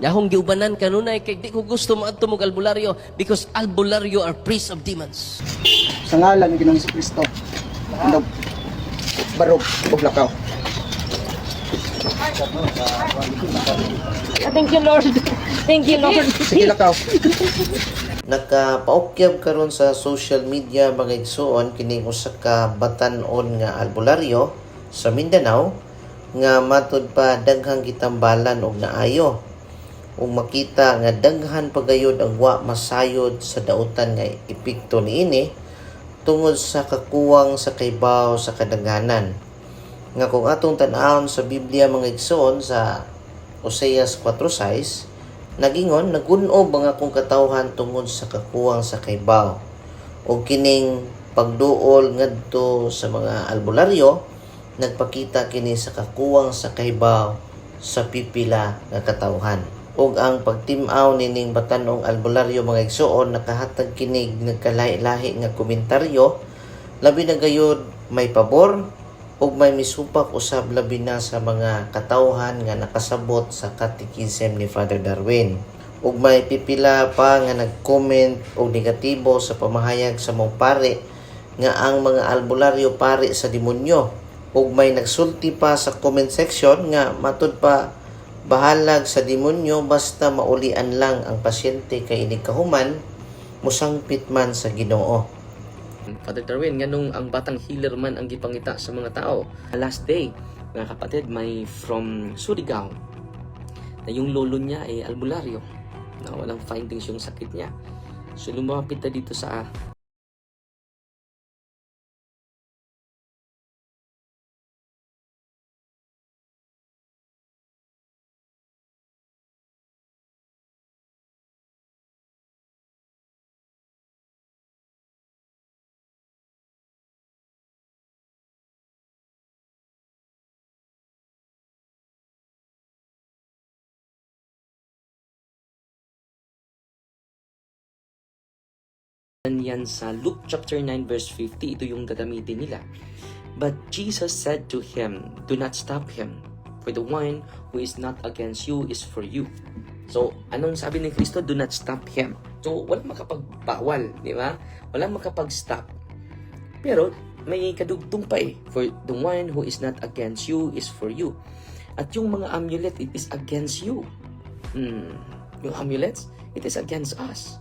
Yahong giubanan kanunay kay di ko gusto maadto mo albularyo because albularyo are priests of demons. Sa ngalan ng Ginoong Kristo. Andog barog ug lakaw. Thank you, Lord. Thank you, Lord. Sige lakaw. Nagkapaukyab karon sa social media mga igsoon kining usa ka batan-on nga albularyo sa Mindanao nga matud pa daghang gitambalan og naayo ug makita nga daghan pagayod ang wa masayod sa dautan nga epekto niini tungod sa kakuwang sa kaybaw sa kadaghanan. Nga kung atong tan-awon sa Biblia mga igsoon sa Oseas 4:6 nagingon nagun-ob ang akong katawhan tungod sa kakuwang sa kaybaw ug kining pagduol ngadto sa mga albularyo nagpakita kini sa kakuwang sa kaybaw sa pipila nga katawhan. Ug ang pagtim-aw nining batanong albularyo mga igsoon nakahatag kinig nagkalahi-lahi nga komentaryo labi na gayud may pabor ug may misupak usab labi na sa mga katawhan nga nakasabot sa katikisem ni Father Darwin. Ug may pipila pa nga nag-comment og negatibo sa pamahayag sa mong pare nga ang mga albularyo pare sa demonyo. Ug may nagsulti pa sa comment section nga matud pa bahalag sa demonyo basta maulian lang ang pasyente kay inig kahuman musangpit man sa Ginoo. Father Darwin, nganong ang batang healer man ang gipangita sa mga tao. Last day, mga kapatid, may from Surigao na yung lolo niya ay albularyo na walang findings yung sakit niya. So lumapit na dito sa yan sa Luke chapter 9 verse 50, ito yung gagamitin nila. But Jesus said to him, do not stop him, for the one who is not against you is for you. So, anong sabi ni Kristo? Do not stop him. So, walang makapagbawal, di ba? Walang makapag-stop. Pero, may kadugtong pa eh. For the one who is not against you is for you. At yung mga amulet, it is against you. Yung amulets, it is against us.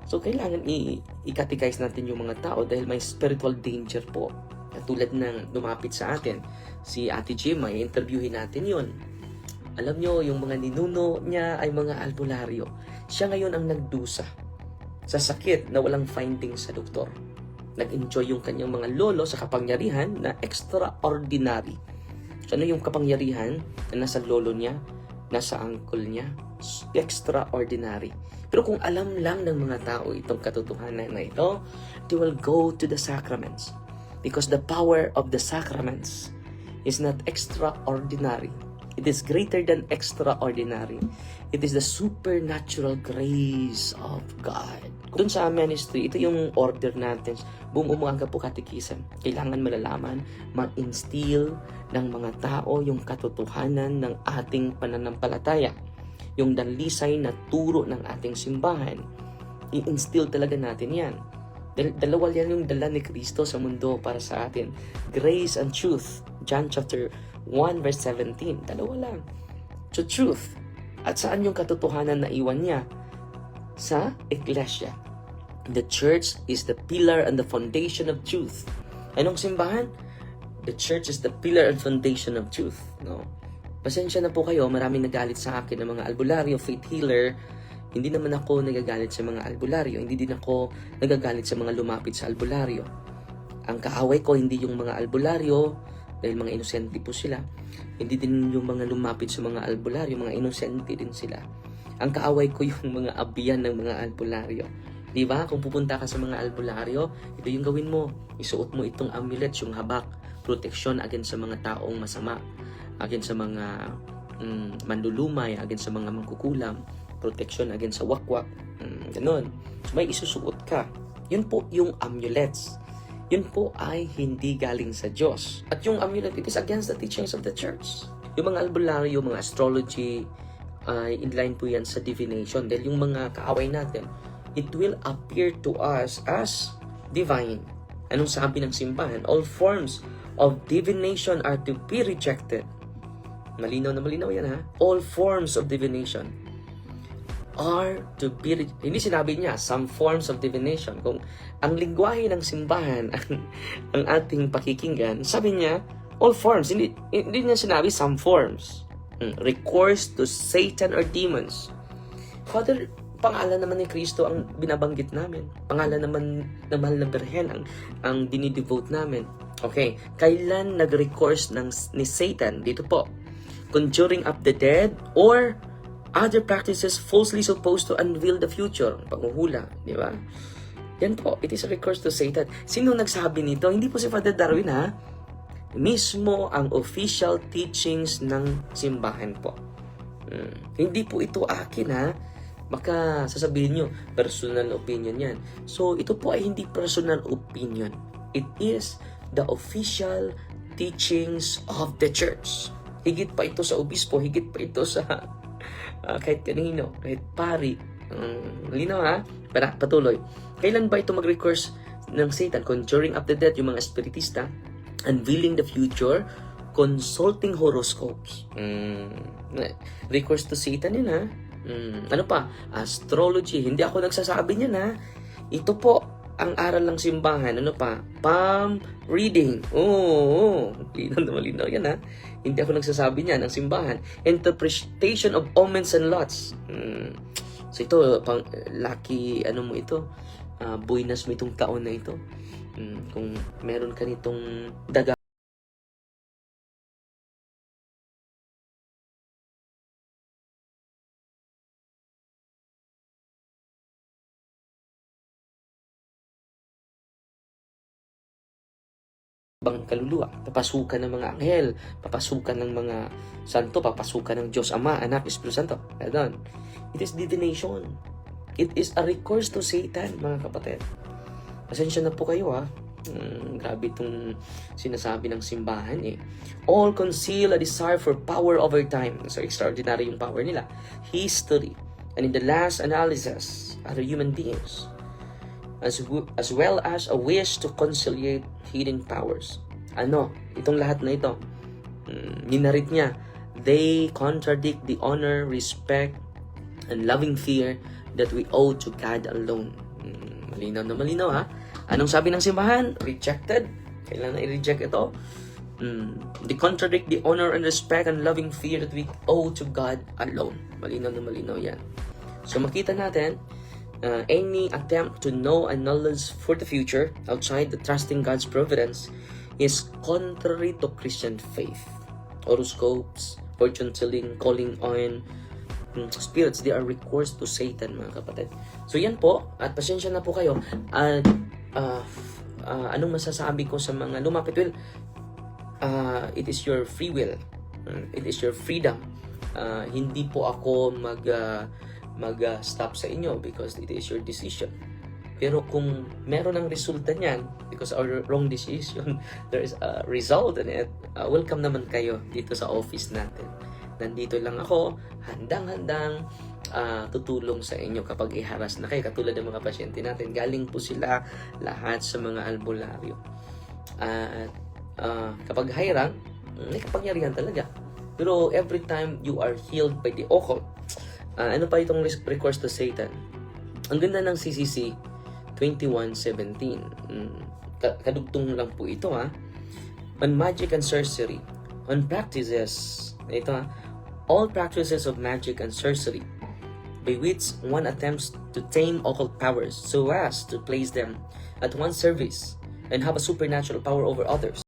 So, kailangan i-catechize natin yung mga tao dahil may spiritual danger po. Tulad ng lumapit sa atin, si Ate Gemma, i-interviewin natin yun. Alam nyo, yung mga ninuno niya ay mga albularyo. Siya ngayon ang nagdusa sa sakit na walang findings sa doktor. Nag-enjoy yung kanyang mga lolo sa kapangyarihan na extraordinary. So, ano yung kapangyarihan na nasa lolo niya, nasa uncle niya? Extraordinary. Pero kung alam lang ng mga tao itong katotohanan na ito, they will go to the sacraments. Because the power of the sacraments is not extraordinary. It is greater than extraordinary. It is the supernatural grace of God. Doon sa ministry, ito yung order natin. Buong umaga po katikisan. Kailangan malalaman, ma-instill ng mga tao yung katotohanan ng ating pananampalataya. Yung dalisay na turo ng ating simbahan. I-instill talaga natin yan. Dalawa yan yung dala ni Kristo sa mundo para sa atin. Grace and truth. John chapter 1 verse 17. Dalawa lang. So truth. At saan yung katotohanan na iwan niya? Sa Iglesia. The church is the pillar and the foundation of truth. Anong simbahan? The church is the pillar and foundation of truth. No? Pasensya na po kayo, maraming nagalit sa akin ng mga albularyo, faith healer. Hindi naman ako nagagalit sa mga albularyo. Hindi din ako nagagalit sa mga lumapit sa albularyo. Ang kaaway ko hindi yung mga albularyo, dahil mga inosente po sila. Hindi din yung mga lumapit sa mga albularyo, mga inosente din sila. Ang kaaway ko yung mga abiyan ng mga albularyo. Di ba? Kung pupunta ka sa mga albularyo, ito yung gawin mo. Isuot mo itong amulet, yung habak. Protection against sa mga taong masama. Against sa mga manlulumay, against sa mga mangkukulam. Protection against sa wakwak. Ganun. So may isusuot ka. Yun po yung amulets. Yun po ay hindi galing sa Diyos. At yung amulet, it is against the teachings of the church. Yung mga albularyo, mga astrology, ay inline po yan sa divination. Dahil yung mga kaaway natin, it will appear to us as divine. Anong sabi ng simbahan? All forms of divination are to be rejected. Malinaw na malinaw yan, ha? All forms of divination are to be hindi sinabi niya some forms of divination. Kung ang lingwahe ng simbahan ang ating pakikinggan, sabi niya all forms. Hindi niya sinabi some forms. Recourse to Satan or demons. Father, pangalan naman ni Kristo ang binabanggit namin. Pangalan naman ng mahal na Birhen ang dinidevote namin. Okay, kailan nag-recourse ni Satan? Dito po, conjuring up the dead or other practices falsely supposed to unveil the future. Panghuhula, di ba? Yan po, it is a recourse to Satan. Sino nagsabi nito? Hindi po si Father Darwin, ha? Mismo ang official teachings ng simbahan po. Hindi po ito akin, ha? Baka sasabihin nyo, personal opinion yan. So, ito po ay hindi personal opinion. It is the official teachings of the church. Higit pa ito sa obispo, higit pa ito sa kahit kanino, kahit pari. Linaw, ha? Patuloy. Kailan ba ito mag-recourse ng Satan? Conjuring up the dead, yung mga espiritista, unveiling the future, consulting horoscopes. Recourse to Satan yun, ha? Ano pa? Astrology. Hindi ako nagsasabi niyan, ha? Ito po ang aral ng simbahan. Ano pa? Palm reading. Linaw na malinaw yan, ha? Hindi ako nagsasabi niyan, ang simbahan. Interpretation of omens and lots. So ito, pang lucky, ano mo ito? Buenas mo itong taon na ito. Kung meron ka nitong daga, bang kaluluwa, papasukan ng mga anghel, papasukan ng mga santo, papasukan ng Diyos Ama, Anak, Espiritu Santo. Ganun. It is divination. It is a recourse to Satan, mga kapatid. Pasensya na po kayo, ha. Grabe itong sinasabi ng simbahan, eh. All conceal a desire for power over time. So extraordinary yung power nila. History. And in the last analysis, are human beings. As well as a wish to conciliate hidden powers. Itong lahat na ito, ninarit niya, they contradict the honor, respect, and loving fear that we owe to God alone. Malinaw na malinaw, ha? Anong sabi ng simbahan? Rejected. Kailangan i-reject ito. They contradict the honor and respect and loving fear that we owe to God alone. Malinaw na malinaw yan. So makita natin, any attempt to know a knowledge for the future outside the trusting God's providence is contrary to Christian faith. Horoscopes, fortune telling, calling on spirits, they are recourse to Satan, mga kapatid. So yan po, at pasensya na po kayo. At anong masasabi ko sa mga lumapit? Well, it is your free will. It is your freedom. Hindi po ako mag-stop sa inyo because it is your decision. Pero kung meron ng resulta niyan because of wrong decision, there is a result in it, welcome naman kayo dito sa office natin. Nandito lang ako, handang-handang tutulong sa inyo kapag iharas na kayo. Katulad ng mga pasyente natin, galing po sila lahat sa mga albularyo. At kapag high rank, may kapangyarihan talaga. Pero every time you are healed by the occult, ano pa itong recourse to Satan? Ang ganda ng CCC 21:17. Kadugtong lang po ito, ha. On magic and sorcery, on practices, ito, ha, all practices of magic and sorcery by which one attempts to tame occult powers so as to place them at one's service and have a supernatural power over others.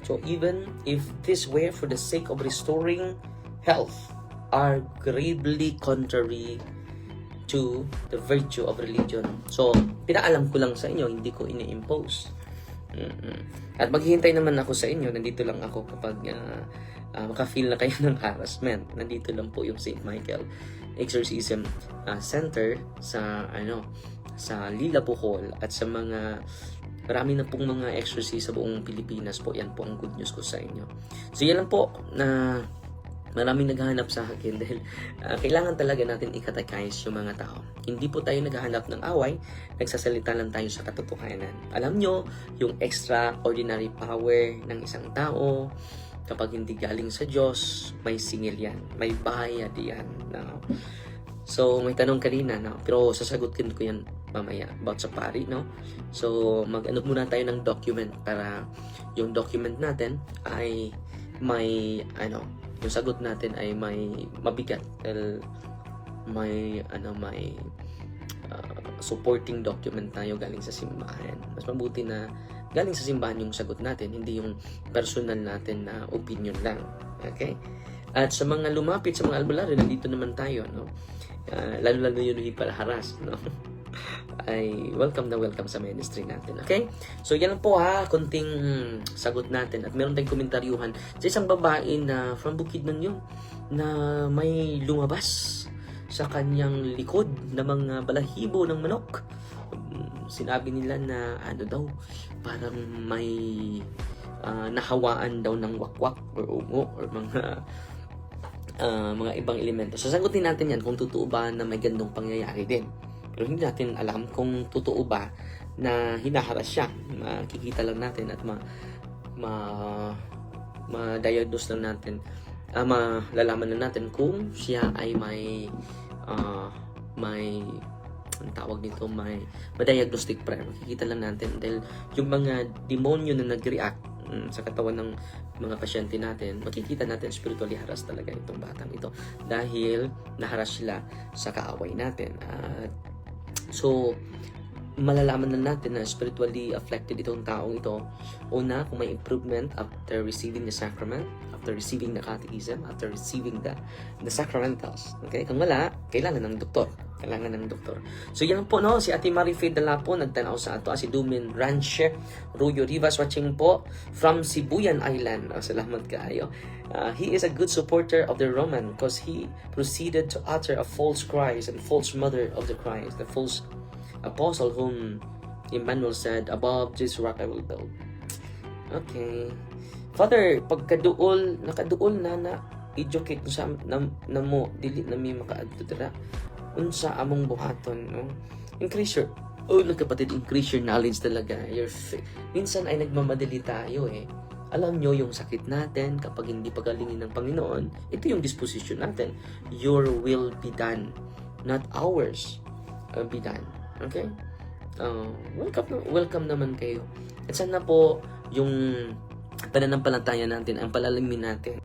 So even if this were for the sake of restoring health, are gravely contrary to the virtue of religion. So, pinaalam ko lang sa inyo, hindi ko ini-impose. At maghihintay naman ako sa inyo, nandito lang ako kapag maka-feel na kayo ng harassment. Nandito lang po yung St. Michael Exorcism Center sa sa Lila, Bohol, at sa mga marami na pong mga exorcist sa buong Pilipinas po. Yan po ang good news ko sa inyo. So yan lang po na maraming naghahanap sa akin dahil kailangan talaga natin i-catechize yung mga tao. Hindi po tayo naghahanap ng away, nagsasalita lang tayo sa katotohanan. Alam nyo, yung extraordinary power ng isang tao, kapag hindi galing sa Diyos, may singil yan, may bayad yan. No? So, may tanong kanina, no? Pero sasagutin ko yan mamaya about sa pari, no? So, mag-ano muna tayo ng document para yung document natin ay may, yung sagot natin ay may mabigat. May supporting document tayo galing sa simbahan. Mas mabuti na galing sa simbahan yung sagot natin, hindi yung personal natin na opinion lang. Okay? At sa mga lumapit sa mga albularyo, nandito naman tayo, no? Lalo-lalo yun yung palaharas, no? Ay welcome na welcome sa ministry natin. Okay? So yan lang po konting sagot natin. At meron tayong komentaryuhan sa isang babae na from Bukidnon yun, na may lumabas sa kanyang likod na mga balahibo ng manok. Sinabi nila na daw, parang may nahawaan daw ng wakwak or ungo or mga ibang elemento. Sasagutin natin yan kung totoo ba na may gandong pangyayari din. Pero hindi natin alam kung totoo ba na hinaharas siya. Makikita lang natin at ma-diagnose lang natin, malalaman na natin kung siya ay may ang tawag nito, may diagnostic prayer. Makikita lang natin dahil yung mga demonyo na nag-react sa katawan ng mga pasyente natin, makikita natin spiritually harass talaga itong batang ito dahil naharas sila sa kaaway natin. So, malalaman na natin na spiritually afflicted itong taong ito. Una, kung may improvement after receiving the sacrament, after receiving the catechism, after receiving the sacramentals. Okay? Kung wala, kailangan ng doktor. So, yan po, no? Si Ate Marife Dala po, nagtanaw sa ato. Si Dumin Rancher, Ruyo Rivas, watching po from Sibuyan Island. Salamat kaayo. He is a good supporter of the Roman because he proceeded to utter a false Christ and false mother of the Christ, the false apostle whom Emmanuel said, above this rock I will build. Okay. Father, nakaduol na educate sa na mo dili na mi makaadto dira unsa among buhaton, no? Increase your increase your knowledge talaga. Minsan ay nagmamadali tayo eh. Alam nyo yung sakit natin kapag hindi pagalingin ng Panginoon, ito yung disposition natin. Your will be done, not ours be done. Okay? Welcome naman kayo. At sana po yung pananampalataya natin, ang palalamin natin